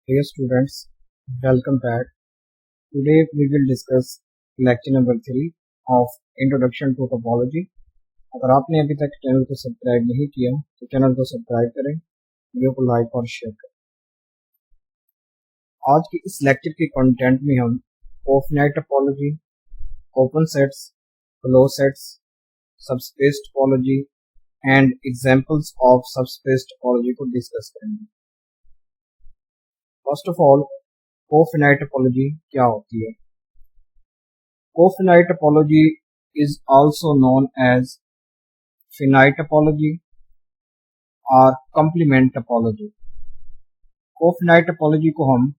Dear students, welcome back. Today we will discuss lecture number 3 of Introduction to Topology. अगर आपने अभी तक channel को सब्सक्राइब नहीं किया तो चैनल को सब्सक्राइब करें, वीडियो को लाइक और शेयर करें। आज की इस लेक्चर के कंटेंट में हम cofinite topology, open sets, close sets, subspace topology and examples of subspace topology को डिस्कस करेंगे। First of all, cofinite topology क्या होती है? Cofinite topology is also known as finite topology और कंप्लीमेंट टोपोलॉजी। कोफिनाइट टोपोलॉजी को हम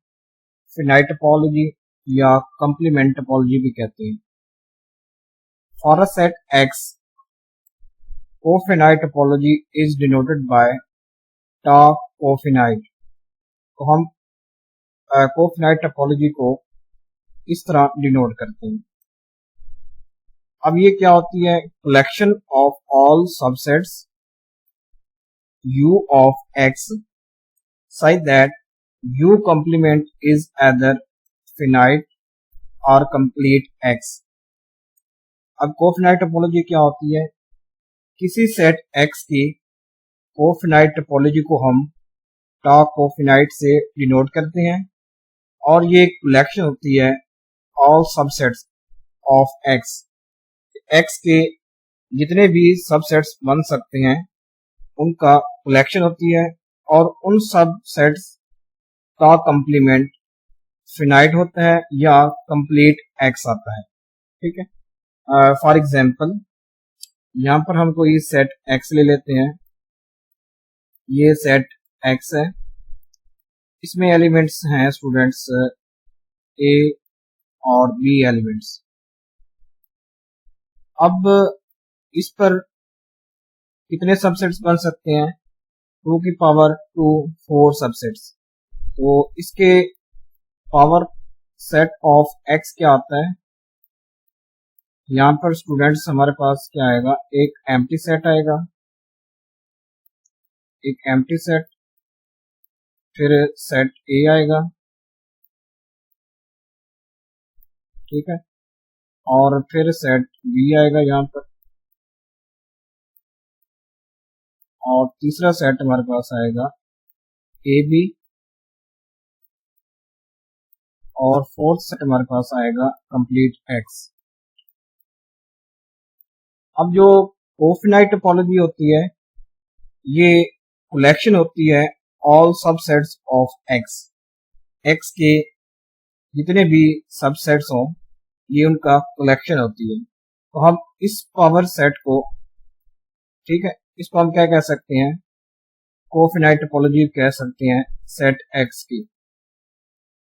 finite topology या complement topology भी कहते हैं। For a set X, cofinite topology is denoted by tau cofinite. तो हम कोफिनाइट टोपोलॉजी को इस तरह डिनोट करते हैं। अब ये क्या होती है? Collection of all subsets U of X such that U complement is either finite और complete X। अब कोफिनाइट टोपोलॉजी क्या होती है? किसी सेट X की कोफिनाइट टोपोलॉजी को हम टा कोफिनाइट से डिनोट करते हैं और ये कलेक्शन होती है ऑल सबसेट्स ऑफ X के जितने भी सबसेट्स बन सकते हैं उनका कलेक्शन होती है और उन सबसेट्स का कंप्लीमेंट फिनाइट होता है या कंप्लीट X आता है। ठीक है, फॉर एग्जांपल यहाँ पर हम कोई सेट X ले लेते हैं। ये सेट X है, इसमें एलिमेंट्स हैं स्टूडेंट्स A और B एलिमेंट्स। अब इस पर कितने सबसेट्स बन सकते हैं? 2 की पावर 2 4 सबसेट्स। तो इसके पावर सेट ऑफ X क्या आता है? यहाँ पर स्टूडेंट्स हमारे पास क्या आएगा? एक एम्प्टी सेट आएगा, एक एम्प्टी सेट, फिर सेट A आएगा, ठीक है, और फिर सेट B आएगा यहाँ पर, और तीसरा सेट हमारे पास आएगा AB, और फोर्थ सेट हमारे पास आएगा कंप्लीट X। अब जो कोफिनाइट टोपोलॉजी होती है ये कलेक्शन होती है ऑल सबसेट्स ऑफ X के जितने भी सबसेट्स हों ये उनका कलेक्शन होती है। तो हम इस पावर सेट को, ठीक है, इसको हम क्या कह सकते हैं? कोफिनाइट टोपोलॉजी कह सकते हैं सेट X की।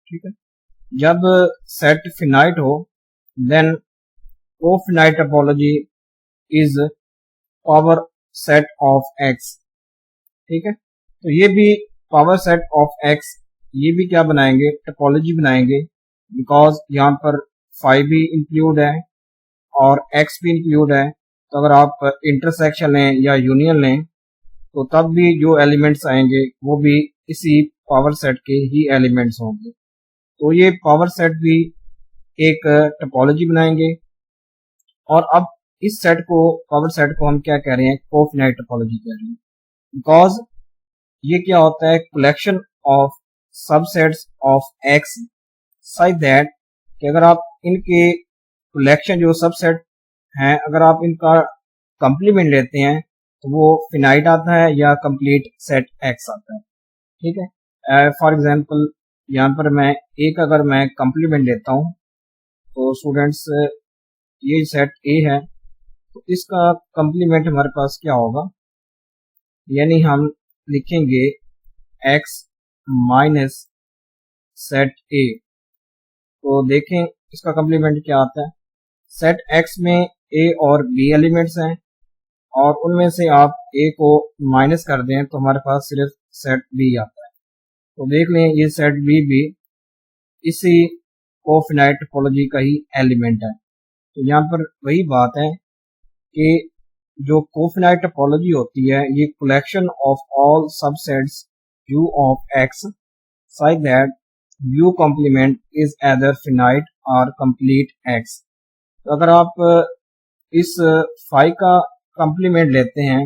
ठीक है, जब सेट फिनाइट हो then cofinite topology is power set of X। ठीक है, तो ये भी पावर सेट ऑफ X, ये भी क्या बनाएंगे? टोपोलॉजी बनाएंगे, बिकॉज यहाँ पर फाई भी इंक्लूड है और X भी इंक्लूड है। तो अगर आप इंटरसेक्शन लें या यूनियन लें तो तब भी जो एलिमेंट्स आएंगे वो भी इसी पावर सेट के ही एलिमेंट्स होंगे। तो ये पावर सेट भी एक टोपोलॉजी बनाएंगे। और अब इस सेट को, पावर सेट को हम क्या कह रहे हैं? कोफिनाइट टोपोलॉजी कह रहे हैं, बिकॉज ये क्या होता है? Collection of subsets of X such that कि अगर आप इनके कलेक्शन जो सबसेट हैं अगर आप इनका कंप्लीमेंट लेते हैं तो वो फिनाइट आता है या कंप्लीट सेट X आता है। ठीक है, फॉर एग्जांपल यहाँ पर मैं एक अगर मैं कंप्लीमेंट लेता हूँ तो स्टूडेंट्स ये सेट A है, तो इसका कंप्लीमेंट हमारे पास क्या होगा? यानी हम लिखेंगे X माइनस सेट A। तो देखें इसका कंप्लीमेंट क्या आता है? सेट X में A और B एलिमेंट्स हैं और उनमें से आप A को माइनस कर दें तो हमारे पास सिर्फ सेट B आता है। तो देख लें ये सेट B भी इसी कोफिनाइट टोपोलॉजी का ही एलिमेंट है। तो यहाँ पर वही बात है कि जो कोफिनाइट टोपोलॉजी होती है ये collection of all subsets U of X such that u complement is either finite or complete x। तो अगर आप इस फाई का कंप्लीमेंट लेते हैं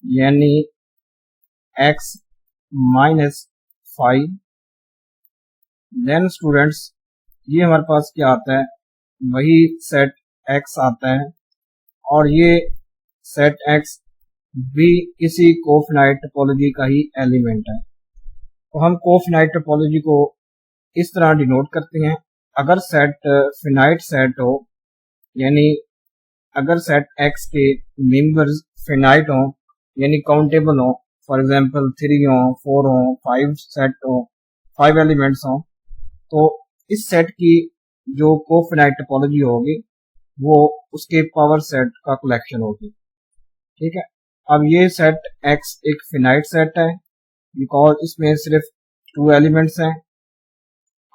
यानी x minus phi, then students ये हमारे पास क्या आता है, वही सेट x आता है और ये सेट x भी किसी कोफिनाइट टोपोलॉजी का ही एलिमेंट है। तो हम कोफिनाइट टोपोलॉजी को इस तरह डिनोट करते हैं, अगर सेट फिनाइट सेट हो यानी अगर सेट x के मेंबर्स फिनाइट हो यानी काउंटेबल हो, फॉर एग्जांपल 3 हो, 4 हो, 5 सेट हो, 5 एलिमेंट्स हो, तो इस सेट की जो कोफिनाइट टोपोलॉजी होगी वो उसके पावर सेट का कलेक्शन होगी। ठीक है, अब ये सेट x एक फिनाइट सेट है बिकॉज इसमें सिर्फ 2 एलिमेंट्स हैं।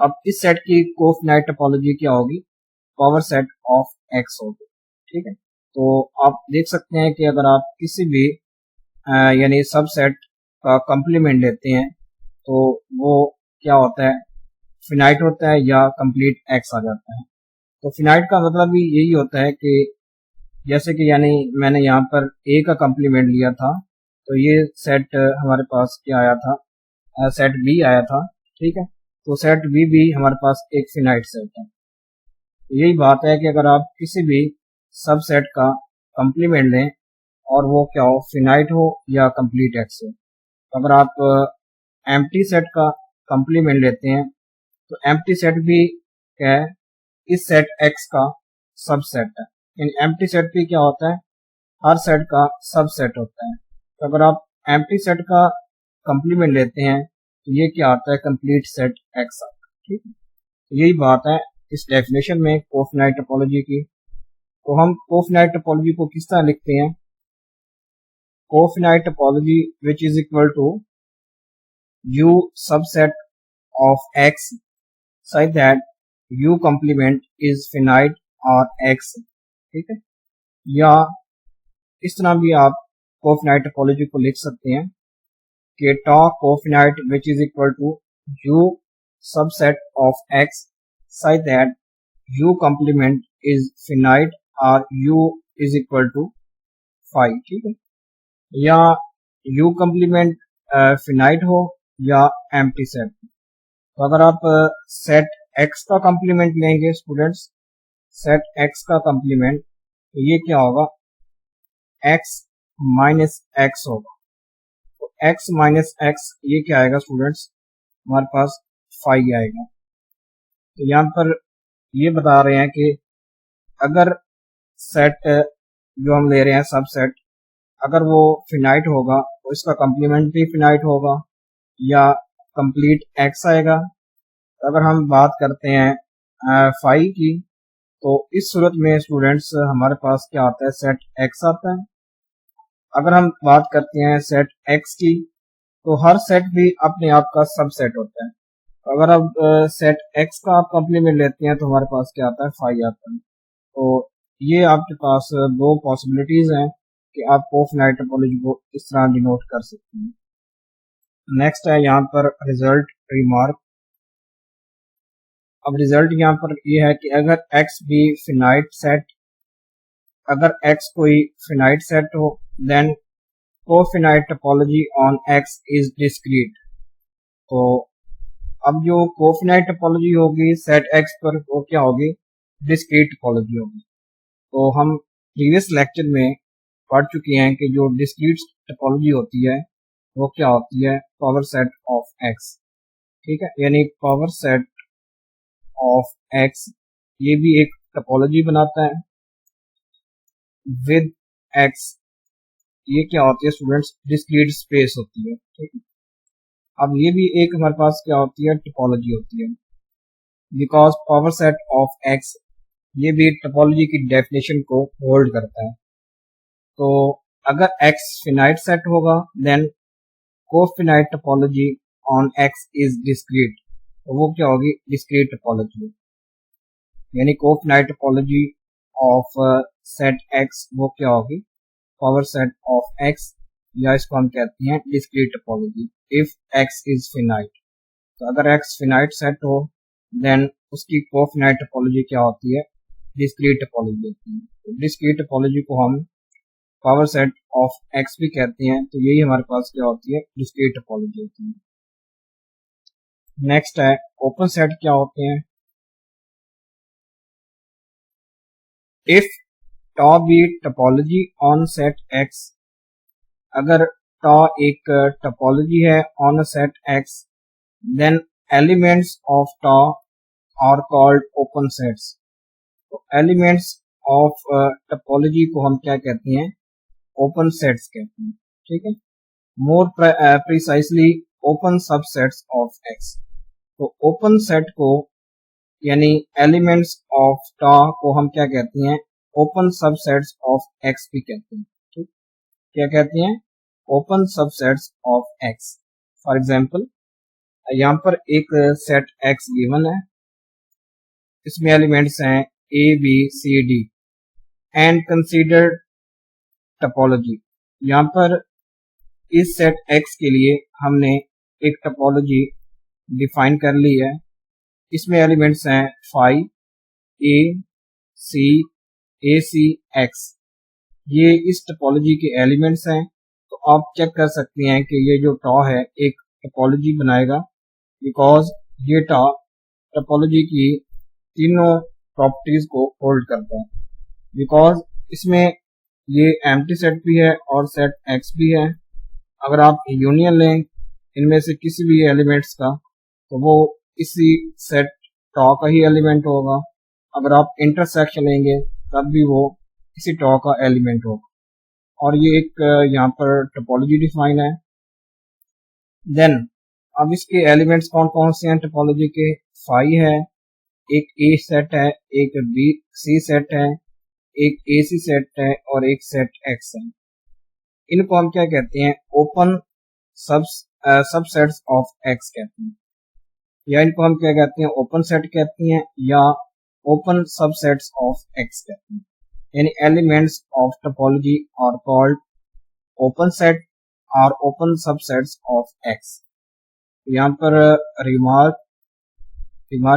अब इस सेट की कोफिनाइट टोपोलॉजी क्या होगी, पावर सेट ऑफ x होगी। ठीक है, तो आप देख सकते हैं कि अगर आप किसी भी यानी सबसेट का कंप्लीमेंट लेते हैं तो वो क्या होता है, फिनाइट होता है या कंप्लीट x आ जाता है। तो फिनाइट का मतलब भी यही होता है कि जैसे कि यानी मैंने यहाँ पर a का कंप्लीमेंट लिया था तो ये सेट हमारे पास क्या आया था, सेट b आया था। ठीक है, तो सेट b भी हमारे पास एक फिनाइट सेट है। यही बात है कि अगर आप किसी भी सबसेट का कंप्लीमेंट लें और वो क्या हो, फिनाइट हो या कंप्लीट एक्स हो। अगर आप एम्प्टी सेट का कंप्लीमेंट लेते हैं तो एम्प्टी सेट भी क्या है, इस सेट एक्स का सबसेट है। इन एम्प्टी सेट भी क्या होता है, हर सेट का सबसेट होता है। तो अगर आप एम्प्टी सेट का कंप्लीमेंट लेते हैं तो ये क्या आता है, कंप्लीट सेट एक्स आता है। ठीक है, तो यही बात है इस डेफिनेशन में कोफिनाइट टोपोलॉजी की। तो हम कोफिनाइट टोपोलॉजी को किस तरह लिखते हैं, cofinite topology which is equal to u subset of x such that u complement is finite और x। ठीक है, या इस तरह भी आप कोफिनाइट टोपोलॉजी को लिख सकते हैं कि tau cofinite which is equal to u subset of x such that u complement is finite और u is equal to 5। ठीक है, या u complement फिनाइट हो या एम्प्टी सेट। तो अगर आप सेट x का कंप्लीमेंट लेंगे स्टूडेंट्स, सेट x का कंप्लीमेंट, तो ये क्या होगा, x माइनस एक्स होगा। तो x माइनस एक्स ये क्या आएगा स्टूडेंट्स, हमारे पास 5 आएगा। तो यहाँ पर ये बता रहे हैं कि अगर सेट जो हम ले रहे हैं सब सेट, अगर वो फिनाइट होगा तो इसका कंप्लीमेंट भी फिनाइट होगा या कंप्लीट एक्स आएगा। तो अगर हम बात करते हैं 5 की, तो इस सूरत में स्टूडेंट्स हमारे पास क्या आता है, सेट एक्स आता है। अगर हम बात करते हैं सेट एक्स की, तो हर सेट भी अपने आप का सबसेट होता है। तो अगर आप सेट एक्स का आप कंप्लीमेंट लेते हैं तो हमारे पास क्या आता है, 5 आता है। तो ये आपके पास 2 पॉसिबिलिटीज हैं कि आप कोफिनाइट टोपोलॉजी को इस तरह डिनोट कर सकते हैं। नेक्स्ट है यहाँ पर रिजल्ट रिमार्क। अब रिजल्ट यहाँ पर ये है कि अगर x भी फिनाइट सेट, अगर x कोई फिनाइट सेट हो, then cofinite topology on x is discrete. तो अब जो कोफिनाइट टोपोलॉजी होगी सेट x पर वो क्या होगी, डिस्क्रीट टोपोलॉजी होगी। तो हम प्रीवियस लेक्चर में पढ़ चुके हैं कि जो डिस्क्रीट टोपोलॉजी होती है वो क्या होती है, पावर सेट ऑफ x। ठीक है, यानी पावर सेट ऑफ x ये भी एक टोपोलॉजी बनाता है विद x। ये क्या होती है स्टूडेंट्स, डिस्क्रीट स्पेस होती है। ठीक है, अब ये भी एक हमारे पास क्या होती है, टोपोलॉजी होती है because power set of x ये भी टोपोलॉजी की डेफिनेशन को होल्ड करता है। तो अगर x फिनाइट सेट होगा then cofinite topology on x is discrete, तो वो क्या होगी, डिस्क्रीट टोपोलॉजी। यानी cofinite topology of set x वो क्या होगी, पावर सेट ऑफ x, या इसको हम कहते हैं discrete topology if x is finite. तो अगर x फिनाइट सेट हो देन उसकी कोफिनाइट टोपोलॉजी क्या होती है, डिस्क्रीट टोपोलॉजी होती है। तो डिस्क्रीट टोपोलॉजी को हम पावर सेट ऑफ x भी कहते हैं, तो यही हमारे पास क्या होती है, डिस्क्रीट टोपोलॉजी होती है। नेक्स्ट है ओपन सेट क्या होते हैं। If tau be topology on set x, अगर टॉ एक टोपोलॉजी है on set x, then elements of tau are called open sets. तो एलिमेंट्स ऑफ टोपोलॉजी को हम क्या कहते हैं, ओपन सेट्स कहते हैं, ठीक है। More precisely open subsets of x। तो ओपन सेट को यानी एलिमेंट्स ऑफ टॉ को हम क्या कहते हैं, ओपन सबसेट्स ऑफ x भी कहते हैं, ठीक। क्या कहते हैं, open subsets of x। For example यहाँ पर एक सेट x गिवन है, इसमें एलिमेंट्स हैं a b c d and considered topology. यहाँ पर इस सेट x के लिए हमने एक टोपोलॉजी डिफाइन कर ली है। इसमें एलिमेंट्स हैं phi a c a c x, ये इस टोपोलॉजी के एलिमेंट्स हैं। तो आप चेक कर सकते हैं कि ये जो टॉ है एक टोपोलॉजी बनाएगा, बिकॉज ये टॉ टोपोलॉजी की तीनों प्रॉपर्टीज को होल्ड करता है। बिकॉज इसमें ये एम्प्टी सेट भी है और सेट x भी है। अगर आप यूनियन लें इनमें से किसी भी एलिमेंट्स का, तो वो इसी सेट टॉ का ही एलिमेंट होगा। अगर आप इंटरसेक्शन लेंगे तब भी वो इसी टॉ का एलिमेंट होगा। और ये एक यहाँ पर टोपोलॉजी डिफाइन है। देन अब इसके एलिमेंट्स कौन कौन से हैं टोपोलॉजी के, फाई है, एक ए सेट है, एक बी सी सेट है, एक ए सी सेट है और एक सेट एक्स है। इनको हम क्या कहते हैं, ओपन सबसेट्स ऑफ एक्स कहते हैं, या इनको हम क्या कहते हैं, ओपन सेट कहते हैं या ओपन सबसेट्स ऑफ एक्स कहते हैं। यानी elements of topology are called open set और ओपन सबसेट्स ऑफ एक्स। यहाँ पर रिमार्क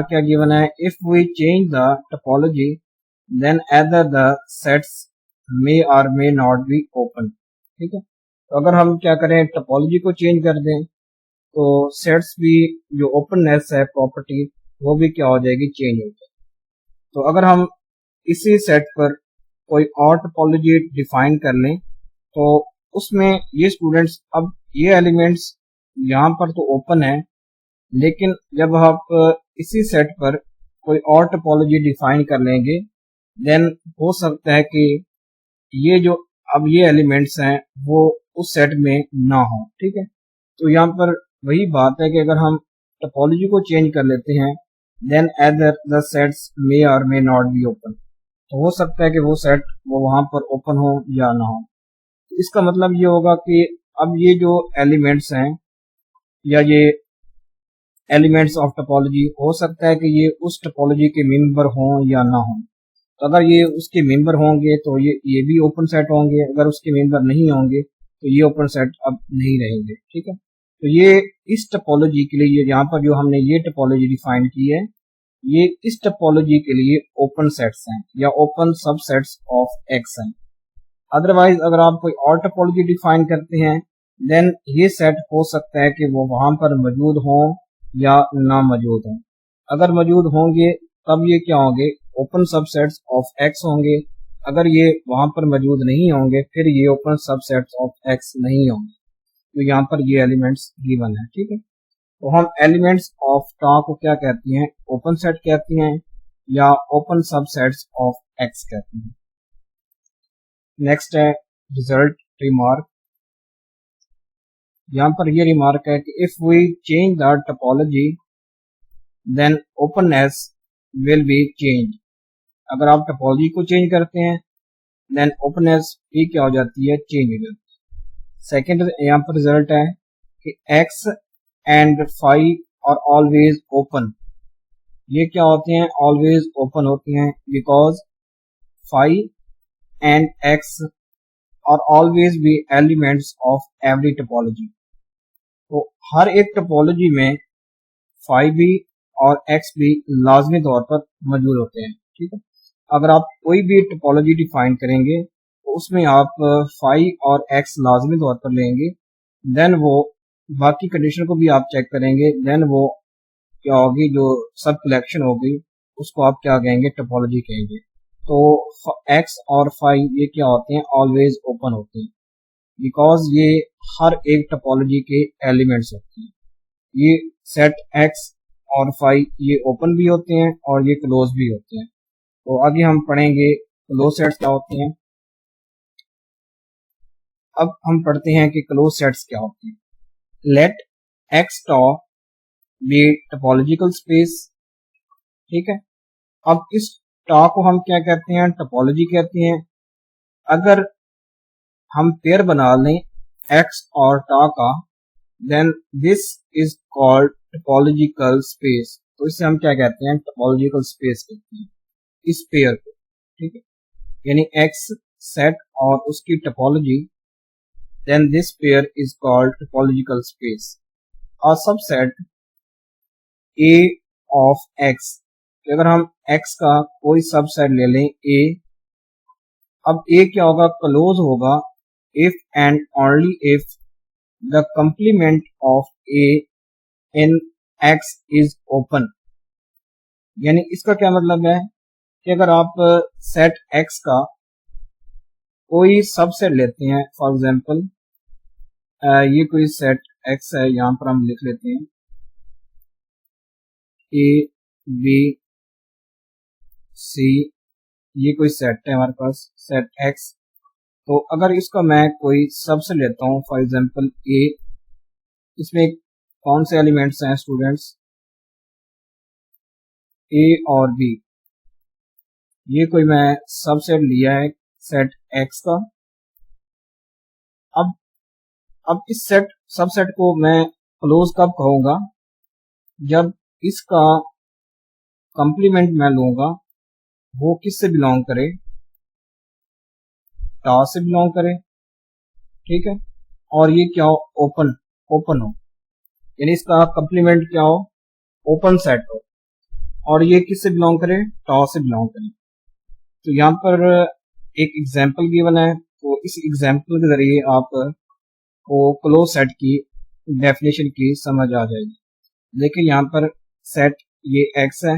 क्या गिवन है, if we change the topology then either the sets may और मे नॉट बी ओपन, ठीक है। तो अगर हम क्या करें, टोपोलॉजी को चेंज कर दें तो सेट्स भी जो ओपननेस है प्रॉपर्टी वो भी क्या हो जाएगी, चेंज हो जाएगी। तो अगर हम इसी सेट पर कोई और टोपोलॉजी डिफाइन कर लें तो उसमें ये स्टूडेंट्स, अब ये एलिमेंट्स यहाँ पर तो ओपन है, लेकिन जब आप इसी सेट पर कोई और टोपोलॉजी डिफाइन कर लेंगे देन हो सकता है कि ये जो अब ये एलिमेंट्स हैं वो उस सेट में ना हो, ठीक है। तो यहाँ पर वही बात है कि अगर हम टोपोलॉजी को चेंज कर लेते हैं then either the sets may और मे नॉट बी ओपन, तो हो सकता है कि वो सेट वो वहां पर ओपन हो या ना हो। तो इसका मतलब ये होगा कि अब ये जो एलिमेंट्स हैं या ये एलिमेंट्स ऑफ टोपोलॉजी हो सकता है कि ये उस टोपोलॉजी के मेंबर हों या ना हो। तो अगर ये उसके मेंबर होंगे तो ये भी ओपन सेट होंगे, अगर उसके मेंबर नहीं होंगे तो ये ओपन सेट अब नहीं रहेंगे, ठीक है। तो ये इस टोपोलॉजी के लिए यहाँ पर जो हमने ये टोपोलॉजी डिफाइन की है, ये इस टोपोलॉजी के लिए ओपन सेट्स हैं या ओपन सबसेट्स ऑफ एक्स हैं। अदरवाइज अगर आप कोई और टोपोलॉजी डिफाइन करते हैं देन ये सेट हो सकता है कि वो वहां पर मौजूद हों या ना मौजूद हों। अगर मौजूद होंगे तब ये क्या होंगे, ओपन सबसेट्स ऑफ एक्स होंगे। अगर ये वहां पर मौजूद नहीं होंगे फिर ये ओपन सबसेट्स ऑफ एक्स नहीं होंगे। तो यहाँ पर ये एलिमेंट्स गिवन है, ठीक है। तो हम एलिमेंट्स ऑफ टॉ को क्या कहते हैं, ओपन सेट कहते हैं या ओपन सबसेट्स ऑफ एक्स कहते हैं। नेक्स्ट है रिजल्ट रिमार्क। यहाँ पर ये रिमार्क है कि if we change the topology then openness will be change. अगर आप टोपोलॉजी को चेंज करते हैं देन ओपननेस भी क्या हो जाती है, चेंज हो जाती है। सेकेंड यहाँ पर रिजल्ट है कि X and phi are always open. ये क्या होते हैं, ऑलवेज ओपन होते हैं, because phi and X are always be elements of every topology. तो हर एक टोपोलॉजी में फाई भी और एक्स भी लाजमी तौर पर मौजूद होते हैं। ठीक है, अगर आप कोई भी टोपोलॉजी डिफाइन करेंगे तो उसमें आप फाई और एक्स लाजमी तौर पर लेंगे, देन वो बाकी कंडीशन को भी आप चेक करेंगे, देन वो क्या होगी, जो सब कलेक्शन होगी उसको आप क्या कहेंगे, टोपोलॉजी कहेंगे। तो एक्स और फाई ये क्या होते हैं, ऑलवेज ओपन होते हैं, बिकॉज ये हर एक टोपोलॉजी के एलिमेंट्स होते हैं। ये सेट एक्स और फाई ये ओपन भी होते हैं और ये क्लोज भी होते हैं। तो आगे हम पढ़ेंगे क्लोज सेट्स क्या होते हैं। अब हम पढ़ते हैं कि क्लोज सेट्स क्या होते हैं। Let X tau be topological space. ठीक है, अब इस टॉ को हम क्या कहते हैं, टोपोलॉजी कहते हैं। अगर हम पेयर बना लें एक्स और टॉ का, then this is called topological space. तो इसे हम क्या कहते हैं, टोपोलॉजिकल स्पेस कहते हैं इस पेयर को। ठीक है, यानी एक्स सेट और उसकी topology, then this pair is called topological space. और सबसेट ए ऑफ एक्स, अगर हम एक्स का कोई सबसेट ले लें ए, अब ए क्या होगा, क्लोज होगा if and only if the complement of A in x is open. यानी इसका क्या मतलब है कि अगर आप सेट एक्स का कोई सबसेट लेते हैं, फॉर एग्जांपल ये कोई सेट एक्स है, यहां पर हम लिख लेते हैं ए बी सी, ये कोई सेट है हमारे पास सेट एक्स। तो अगर इसका मैं कोई सबसेट लेता हूं, फॉर एग्जांपल ए, इसमें कौन से एलिमेंट्स हैं स्टूडेंट्स, ए और बी, ये कोई मैं सबसेट लिया है सेट एक्स का। अब इस सेट सबसेट को मैं क्लोज कब कहूंगा, जब इसका कंप्लीमेंट मैं लूंगा वो किससे बिलोंग करे, टॉ से बिलोंग करे। ठीक है, और ये क्या हो, ओपन ओपन हो, यानी इसका कंप्लीमेंट क्या हो, ओपन सेट हो, और ये किससे बिलोंग करे, टॉ से बिलोंग करे। तो यहाँ पर एक एग्जाम्पल गिवन है, तो इस एग्जाम्पल के जरिए आप को क्लोज सेट की डेफिनेशन की समझ आ जाएगी। देखिए यहाँ पर सेट ये एक्स है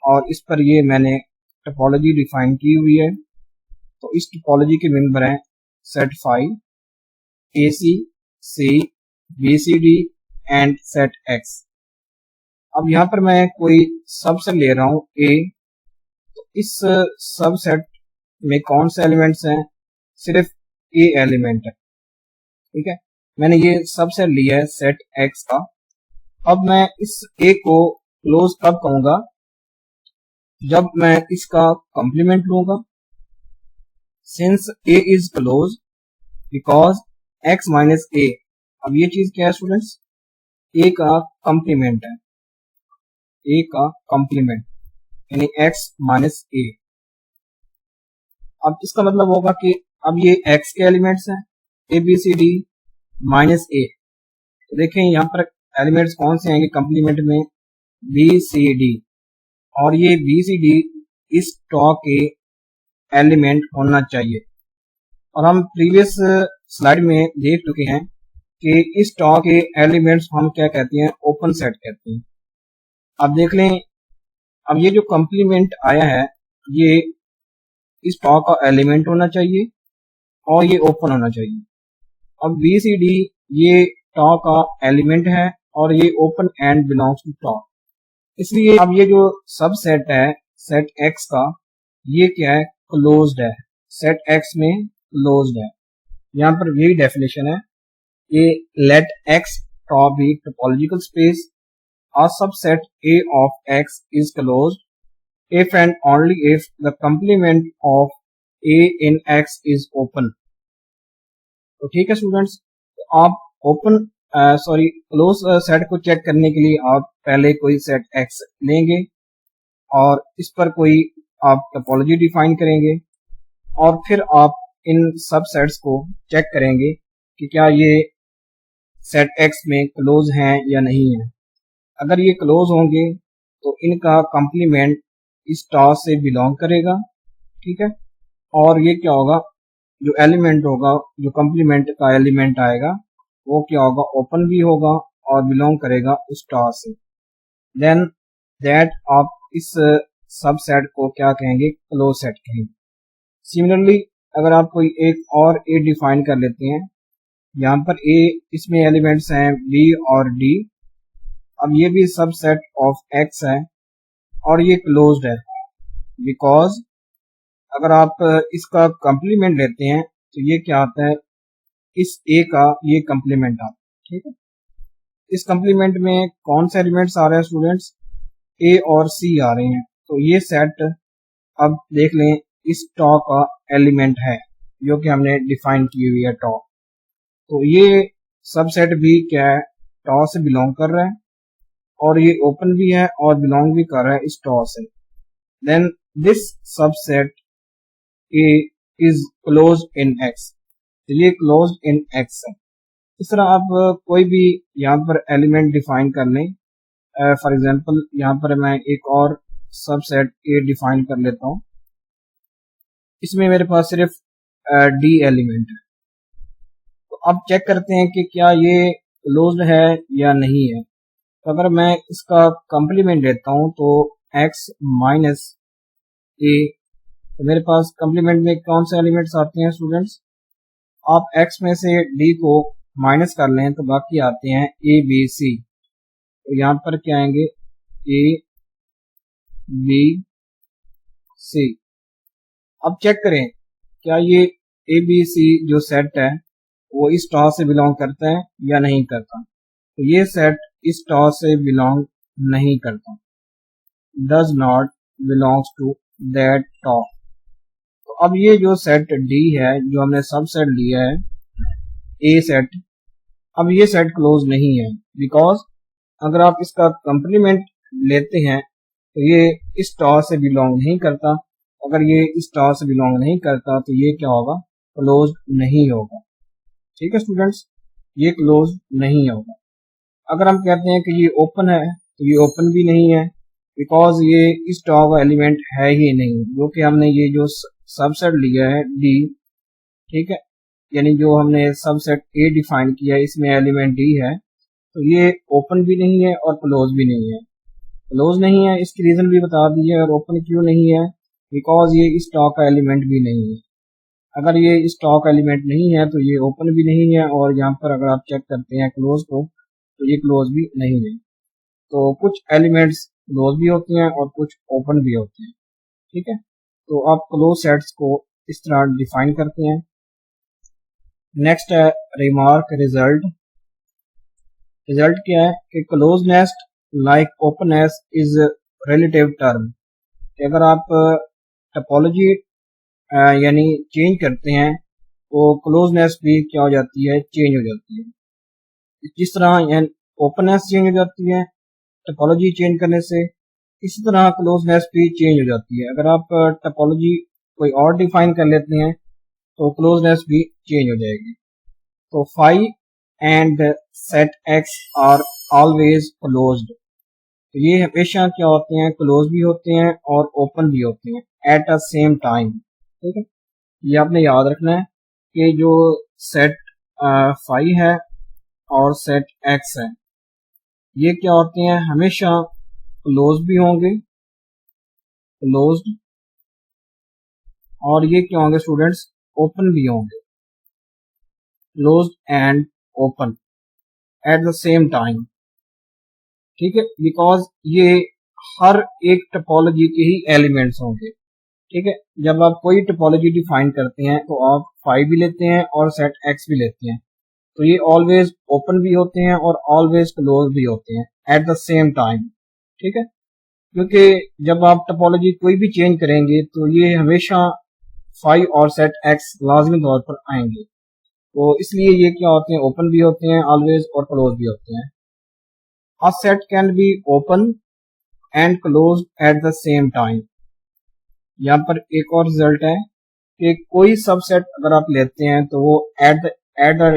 और इस पर ये मैंने टोपोलॉजी डिफाइन की हुई है। तो इस टोपोलॉजी के मेंबर हैं set phi, A C B C D and set X. अब यहाँ पर मैं कोई सबसेट ले रहा हूँ ए, तो इस सबसेट में कौन से एलिमेंट्स हैं, सिर्फ ए एलिमेंट है। ठीक है, मैंने ये सबसेट लिया है सेट एक्स का। अब मैं इस ए को क्लोज कब कहूंगा, जब मैं इसका कंप्लीमेंट लूंगा। Since A is close because X minus A, अब ये चीज क्या है स्टूडेंट्स, ए का कंप्लीमेंट है, ए का कंप्लीमेंट यानी एक्स माइनस ए। अब इसका मतलब होगा कि अब ये एक्स के एलिमेंट्स हैं A B C D minus A. तो देखें यहाँ पर एलिमेंट्स कौन से आएंगे कंप्लीमेंट में, बी सी डी, और ये बी सी डी इस टॉ के एलिमेंट होना चाहिए। और हम प्रीवियस स्लाइड में देख चुके हैं कि इस टॉ के एलिमेंट्स हम क्या कहते हैं, ओपन सेट कहते हैं। अब देख लें, अब ये जो कंप्लीमेंट आया है ये इस टॉ का एलिमेंट होना चाहिए और ये ओपन होना चाहिए। अब बी सी डी ये टॉ का एलिमेंट है और ये ओपन एंड बिलोंग्स टू टॉ, इसलिए अब ये जो सब सेट है सेट एक्स का, ये क्या है, क्लोज्ड है, सेट एक्स में क्लोज्ड है। यहाँ पर यही डेफिनेशन है कि let X tau be topological space, a subset A of X is closed if and only if the complement of A in X is open। तो ठीक है स्टूडेंट्स, तो आप ओपन क्लोज सेट को चेक करने के लिए आप पहले कोई सेट X लेंगे और इस पर कोई आप टोपोलॉजी डिफाइन करेंगे और फिर आप इन सबसेट्स को चेक करेंगे कि क्या ये सेट X में क्लोज हैं या नहीं है। अगर ये क्लोज होंगे तो इनका कंप्लीमेंट इस टॉस से बिलोंग करेगा, ठीक है। और ये क्या होगा, जो एलिमेंट होगा, जो कंप्लीमेंट का एलिमेंट आएगा वो क्या होगा, ओपन भी होगा और बिलोंग करेगा उस टॉस से। देन दैट आप इस सबसेट को क्या कहेंगे, क्लोज सेट कहेंगे। सिमिलरली अगर आप कोई एक और ए डिफाइन कर लेते हैं, यहाँ पर ए इसमें एलिमेंट्स हैं बी और डी। अब ये भी सबसेट ऑफ एक्स है और ये क्लोज्ड है, बिकॉज अगर आप इसका कंप्लीमेंट लेते हैं तो ये क्या आता है, इस ए का ये कंप्लीमेंट आता है, ठीक है। इस कंप्लीमेंट में कौन से एलिमेंट्स आ रहे हैं स्टूडेंट्स, ए और सी आ रहे हैं। तो ये सेट अब देख लें इस टॉ का एलिमेंट है जो कि हमने डिफाइन की हुई है टॉ। तो ये सबसेट भी क्या है, टॉ से बिलोंग कर रहा है और ये ओपन भी है और बिलोंग भी कर रहा है इस टॉ से। Then this subset A is close in X, तो ये क्लोज इन एक्स है। इस तरह आप कोई भी यहाँ पर एलिमेंट डिफाइन कर लें। फॉर एग्जांपल यहाँ पर मैं एक और सबसेट ए डिफाइन कर लेता हूँ। इसमें मेरे पास सिर्फ डी एलिमेंट है। तो अब चेक करते हैं कि क्या ये क्लोज्ड है या नहीं है। तो अगर मैं इसका कंप्लीमेंट लेता हूँ तो x माइनस ए, तो मेरे पास कंप्लीमेंट में कौन से एलिमेंट्स आते हैं स्टूडेंट्स, आप x में से d को माइनस कर लें तो बाकी आते हैं ए बी सी। तो यहाँ पर क्या आएंगे, ए बी सी। अब चेक करें क्या ये ए बी सी जो सेट है वो इस टॉ से बिलोंग करता है या नहीं करता। तो ये सेट इस टॉ से बिलोंग नहीं करता, does not belongs to that tau. तो अब ये जो सेट डी है जो हमने सबसेट लिया है ए सेट, अब ये सेट क्लोज नहीं है, बिकॉज अगर आप इसका कंप्लीमेंट लेते हैं तो ये इस टॉ से बिलोंग नहीं करता। अगर ये इस टॉ से बिलोंग नहीं करता तो ये क्या होगा, क्लोज नहीं होगा, ठीक है स्टूडेंट्स, ये क्लोज नहीं होगा। अगर हम कहते हैं कि ये ओपन है तो ये ओपन भी नहीं है, बिकॉज ये इस टॉ का एलिमेंट है ही नहीं, जो कि हमने ये जो सबसेट लिया है डी, ठीक है, यानी जो हमने सबसेट ए डिफाइन किया है इसमें एलिमेंट डी है, तो ये ओपन भी नहीं है और क्लोज भी नहीं है। क्लोज नहीं है इसकी रीजन भी बता दीजिए, और ओपन क्यों नहीं है, बिकॉज ये इस टॉ का एलिमेंट भी नहीं है। अगर ये इस टॉ का एलिमेंट नहीं है तो ये ओपन भी नहीं है, और यहाँ पर अगर आप चेक करते हैं क्लोज को तो ये क्लोज भी नहीं है। तो कुछ एलिमेंट्स क्लोज भी होते हैं और कुछ ओपन भी होते हैं, ठीक है। तो आप क्लोज सेट्स को इस तरह डिफाइन करते हैं। नेक्स्ट है रिमार्क रिजल्ट। रिजल्ट क्या है कि closeness like openness is relative term. अगर आप टोपोलॉजी यानी चेंज करते हैं तो क्लोजनेस भी क्या हो जाती है, चेंज हो जाती है। जिस तरह ओपननेस चेंज हो जाती है टोपोलॉजी चेंज करने से, इसी तरह क्लोजनेस भी चेंज हो जाती है। अगर आप टोपोलॉजी कोई और डिफाइन कर लेते हैं तो क्लोजनेस भी चेंज हो जाएगी। तो phi and set X are always closed, तो ये हमेशा क्या होते हैं, क्लोज भी होते हैं और ओपन भी होते हैं एट अ सेम टाइम, ठीक है। ये आपने याद रखना है कि जो सेट फाई है और सेट एक्स है ये क्या होते हैं, हमेशा क्लोज भी होंगे, क्लोज्ड, और ये क्या होंगे स्टूडेंट्स, ओपन भी होंगे, closed end open at the same time, ठीक है। बिकॉज ये हर एक टोपोलॉजी के ही एलिमेंट्स होंगे, ठीक है। जब आप कोई टोपोलॉजी डिफाइन करते हैं तो आप फाई भी लेते हैं और सेट एक्स भी लेते हैं, तो ये ऑलवेज ओपन भी होते हैं और ऑलवेज क्लोज भी होते हैं एट द सेम टाइम, ठीक है। क्योंकि जब आप टोपोलॉजी कोई भी चेंज करेंगे तो ये हमेशा फाई और सेट एक्स लाजमी तौर पर आएंगे, तो इसलिए ये क्या होते हैं, ओपन भी होते हैं ऑलवेज और क्लोज भी होते हैं। A set can be open and closed at the same time। यहाँ पर एक और रिजल्ट है कि कोई सबसेट अगर आप लेते हैं तो वो एट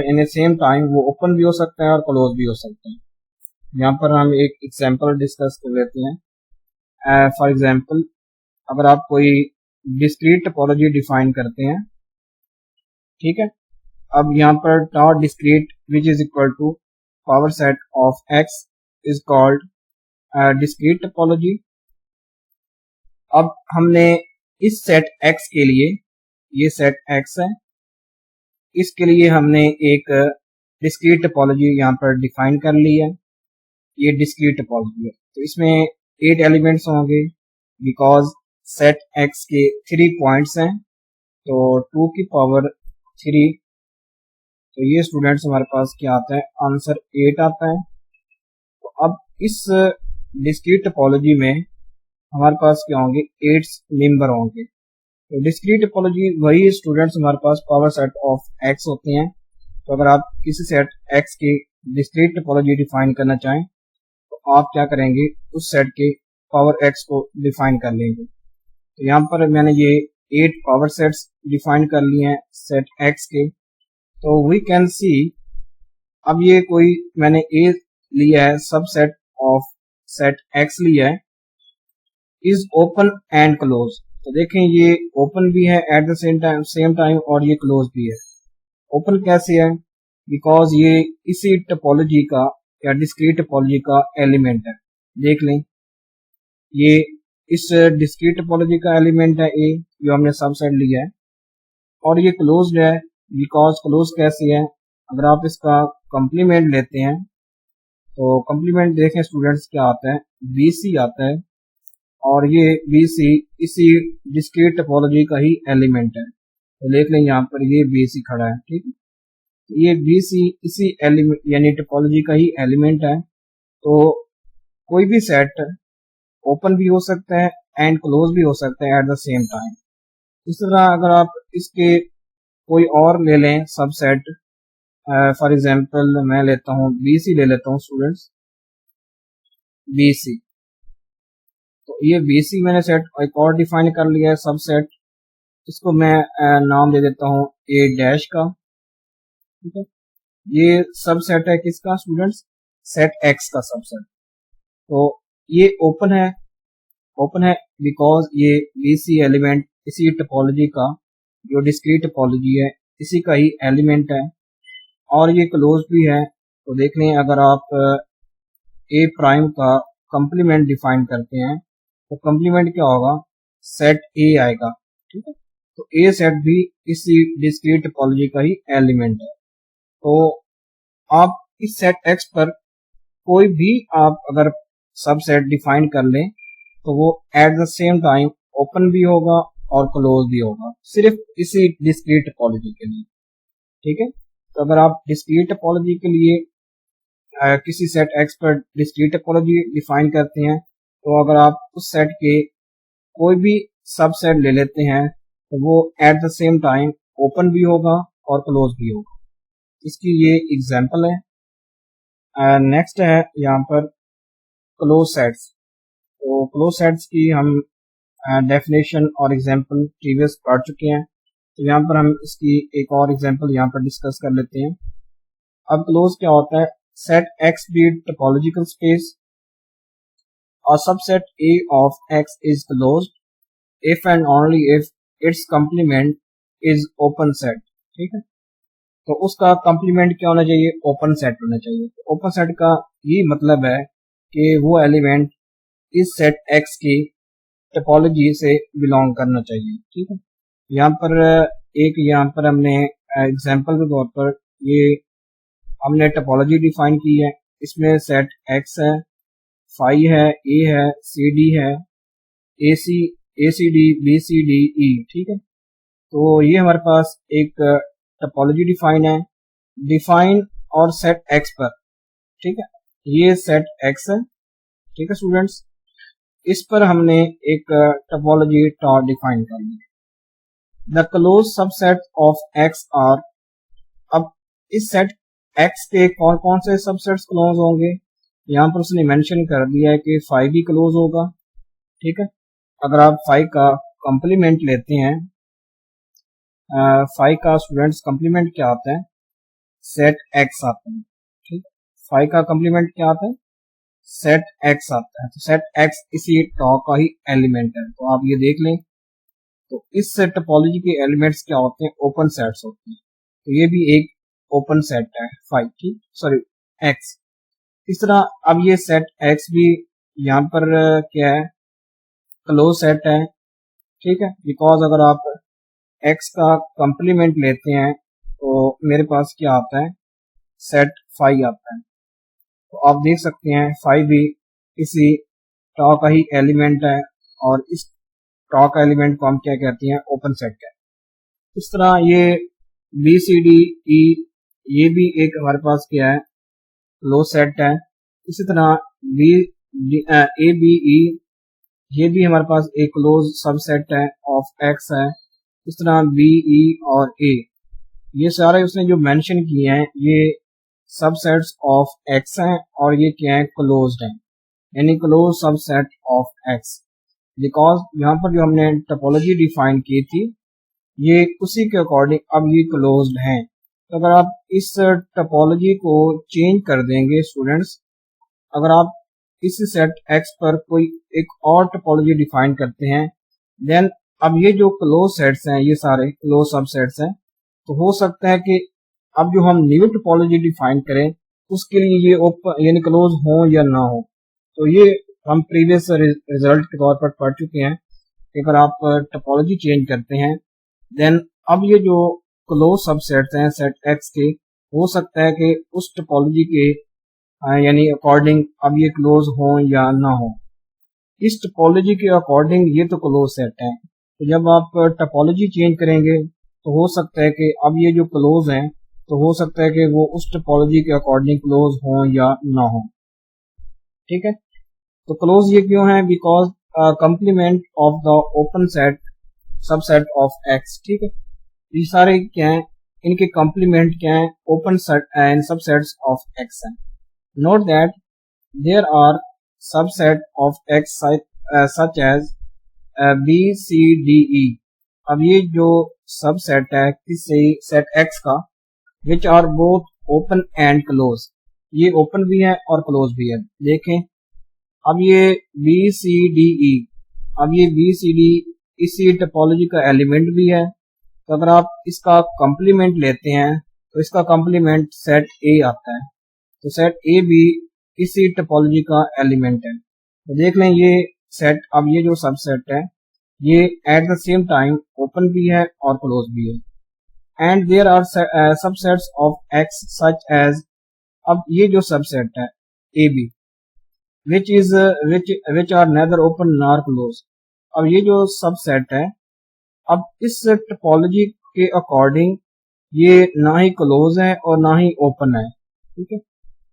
इन सेम टाइम वो ओपन भी हो सकता है और क्लोज भी हो सकता है। यहाँ पर हम एक एग्जांपल डिस्कस कर लेते हैं। फॉर एग्जांपल, अगर आप कोई डिस्क्रीट टोपोलॉजी डिफाइन करते हैं, ठीक है, अब यहाँ पर tau discrete which is equal to power set of X is called discrete topology. अब हमने इस सेट एक्स के लिए, ये सेट एक्स है, इसके लिए हमने एक डिस्क्रीट टोपोलॉजी यहाँ पर डिफाइन कर ली है। ये डिस्क्रीट टोपोलॉजी है, तो इसमें 8 एलिमेंट्स होंगे बिकॉज सेट एक्स के 3 पॉइंट्स हैं, तो 2 की पावर 3, तो ये स्टूडेंट्स हमारे पास क्या आता है, आंसर 8 आता है। तो अब इस डिस्क्रीट टोपोलॉजी में हमारे पास क्या होंगे, 8 मेंबर होंगे। तो डिस्क्रीट टोपोलॉजी वही स्टूडेंट्स हमारे पास पावर सेट ऑफ एक्स होते हैं। तो अगर आप किसी सेट एक्स की डिस्क्रीट टोपोलॉजी डिफाइन करना चाहें तो आप क्या करेंगे, उस सेट के पावर एक्स को डिफाइन कर लेंगे। तो यहाँ पर मैंने ये 8 पावर सेट्स डिफाइन कर लिए हैं सेट एक्स के। तो वी कैन सी, अब ये कोई मैंने ए लिया है, सबसेट ऑफ सेट एक्स लिया है, इज ओपन एंड क्लोज। तो देखें ये ओपन भी है एट द सेम टाइम और ये क्लोज भी है। ओपन कैसे है, बिकॉज ये इसी टोपोलॉजी का या डिस्क्रीट टोपोलॉजी का एलिमेंट है। देख लें, ये इस डिस्क्रीट टोपोलॉजी का एलिमेंट है ए, जो हमने सबसेट लिया है, और ये क्लोज्ड है बिकॉज क्लोज कैसे है, अगर आप इसका कंप्लीमेंट लेते हैं तो कंप्लीमेंट देखें स्टूडेंट्स क्या आता है, BC आता है, और ये BC इसी डिस्क्रीट टोपोलॉजी का ही एलिमेंट है। तो देख लें यहाँ पर ये BC खड़ा है, ठीक है, ये BC इसी एलिमेंट यानी टोपोलॉजी का ही एलिमेंट है। तो कोई भी सेट ओपन भी हो सकता है एंड क्लोज भी हो सकता है एट द सेम टाइम। इस तरह अगर आप इसके कोई और ले लें सबसेट, फॉर एग्जांपल मैं लेता हूँ BC ले लेता हूँ स्टूडेंट्स, BC। तो ये BC मैंने सेट एक और डिफाइन कर लिया है सबसेट, इसको मैं नाम दे देता हूँ A डैश का, ठीक है। ये सबसेट है किसका स्टूडेंट्स, सेट एक्स का सबसेट। तो ये ओपन है बिकॉज ये BC एलिमेंट इसी टोपोलॉजी का, जो डिस्क्रीट टोपोलॉजी है, इसी का ही एलिमेंट है, और ये क्लोज भी है। तो देख लें, अगर आप A प्राइम का कंप्लीमेंट डिफाइन करते हैं तो कंप्लीमेंट क्या होगा, सेट A आएगा, ठीक है। तो A सेट भी इसी डिस्क्रीट टोपोलॉजी का ही एलिमेंट है। तो आप इस सेट X पर कोई भी आप अगर सबसेट डिफाइन कर लें तो वो eight the same time open भी होगा और क्लोज भी होगा, सिर्फ इसी डिस्क्रीट टोपोलॉजी के लिए, ठीक है। तो अगर आप डिस्क्रीट टोपोलॉजी के लिए किसी सेट X पर डिस्क्रीट टोपोलॉजी डिफाइन करते हैं, तो अगर आप उस सेट के कोई भी सबसेट ले लेते हैं तो वो eight the same time open भी होगा और क्लोज भी होगा। इसकी ये एग्जांपल है। नेक्स्ट है यहाँ पर क्लोज सेट्स। तो क्लोज सेट्स की हम डेफिनेशन और एग्जांपल प्रीवियस पढ़ चुके हैं, तो यहाँ पर हम इसकी एक और एग्जांपल यहाँ पर डिस्कस कर लेते हैं। अब क्लोज क्या होता है, set X be topological space और subset A of X is closed if and only if its complement is open set, ठीक है। तो उसका कंप्लीमेंट क्या होना चाहिए, ओपन सेट होना चाहिए। ओपन सेट का ये मतलब है कि वो एलिमेंट इस सेट X की टोपोलॉजी से बिलोंग करना चाहिए, ठीक है। यहाँ पर हमने एग्जांपल के तौर पर ये हमने टोपोलॉजी डिफाइन की है, इसमें सेट X है, फाई है, A है, CD है, ACD, BCD, E, ठीक है। तो ये हमारे पास एक टोपोलॉजी डिफाइन और सेट X पर, ठीक है। ये सेट X है, ठीक है स्टूडेंट्स। इस पर हमने एक टोपोलॉजी टॉ डिफाइन कर ली। The close subset of X are, अब इस सेट X के कौन कौन से सबसेट्स क्लोज होंगे, यहाँ पर उसने मेंशन कर दिया है कि 5 भी क्लोज होगा, ठीक है। अगर आप 5 का कंप्लीमेंट लेते हैं, 5 का स्टूडेंट्स कंप्लीमेंट क्या आता है, सेट X आता है, ठीक। 5 का कंप्लीमेंट क्या आता है, सेट एक्स आता है। तो सेट एक्स इसी टॉ का ही एलिमेंट है। तो आप ये देख लें, तो इस टोपोलॉजी के एलिमेंट्स क्या होते हैं, ओपन सेट्स होते हैं। तो ये भी एक ओपन सेट है 5 की, सॉरी एक्स। इस तरह अब ये सेट एक्स भी यहाँ पर क्या है, क्लोज सेट है, ठीक है। बिकॉज अगर आप एक्स का कंप्लीमेंट लेते हैं तो मेरे पास क्या आता है, सेट 5 आता है। तो आप देख सकते हैं 5 भी इसी टॉ का ही एलिमेंट है, और इस टॉ का एलिमेंट को हम क्या कहते हैं, ओपन सेट कहते हैं। इस तरह ये बी सी डी ई ये भी एक हमारे पास क्या है, क्लोज सेट है। इसी तरह बी ए बी ई ये भी हमारे पास एक क्लोज सबसेट है ऑफ एक्स है। इस तरह बी ई और ए ये सारे उसने जो मेंशन किए हैं ये सबसेट्स ऑफ एक्स हैं, और ये क्या है, क्लोज्ड हैं, यानी close subset of x. Because यहाँ पर जो हमने टोपोलॉजी डिफाइन की थी ये उसी के अकॉर्डिंग अब ये क्लोज्ड हैं। तो अगर आप इस टोपोलॉजी को चेंज कर देंगे स्टूडेंट्स, अगर आप इस सेट एक्स पर कोई एक और टोपोलॉजी डिफाइन करते हैं, देन अब ये जो क्लोज सेट्स हैं ये सारे क्लोज सबसेट्स हैं। तो हो सकता है कि अब जो हम न्यू टोपोलॉजी डिफाइन करें उसके लिए ये ओपन यानी क्लोज हो या ना हो। तो ये हम प्रीवियस रिजल्ट के तौर पर पढ़ चुके हैं कि अगर आप टोपोलॉजी चेंज करते हैं देन अब ये जो क्लोज सबसेट्स हैं सेट एक्स के, हो सकता है कि उस टोपोलॉजी के यानी अकॉर्डिंग अब ये क्लोज हो या ना हो। इस टोपोलॉजी के अकॉर्डिंग ये तो क्लोज सेट है। तो जब आप टोपोलॉजी चेंज करेंगे तो हो सकता है कि अब ये जो क्लोज हैं तो हो सकता है कि वो उस टोपोलॉजी के अकॉर्डिंग क्लोज हो या ना हो, ठीक है। तो क्लोज ये क्यों है, because complement of the open set subset of x, ठीक है। ये सारे क्या है, इनके कंप्लीमेंट क्या है, open set and subsets of x हैं। Note that there are subset of X such as B, C, D, E। अब ये जो सबसेट है किसी सेट X का which are both open and close, ये ओपन भी है और क्लोज भी है। देखें अब ये B, C, D, E, अब ये B, C, D इसी टोपोलॉजी का एलिमेंट भी है। तो अगर आप इसका कंप्लीमेंट लेते हैं तो इसका कंप्लीमेंट सेट A आता है। तो सेट ए भी इसी टोपोलॉजी का एलिमेंट है। तो देख लें ये सेट, अब ये जो सबसेट है ये at the same time open भी है और क्लोज भी है। And there are subsets of X such as, अब ये जो सबसेट है A B which are neither open nor close. अब ये जो सबसेट है अब इस टोपोलॉजी के अकॉर्डिंग ये ना ही क्लोज है और ना ही ओपन है, ठीक है।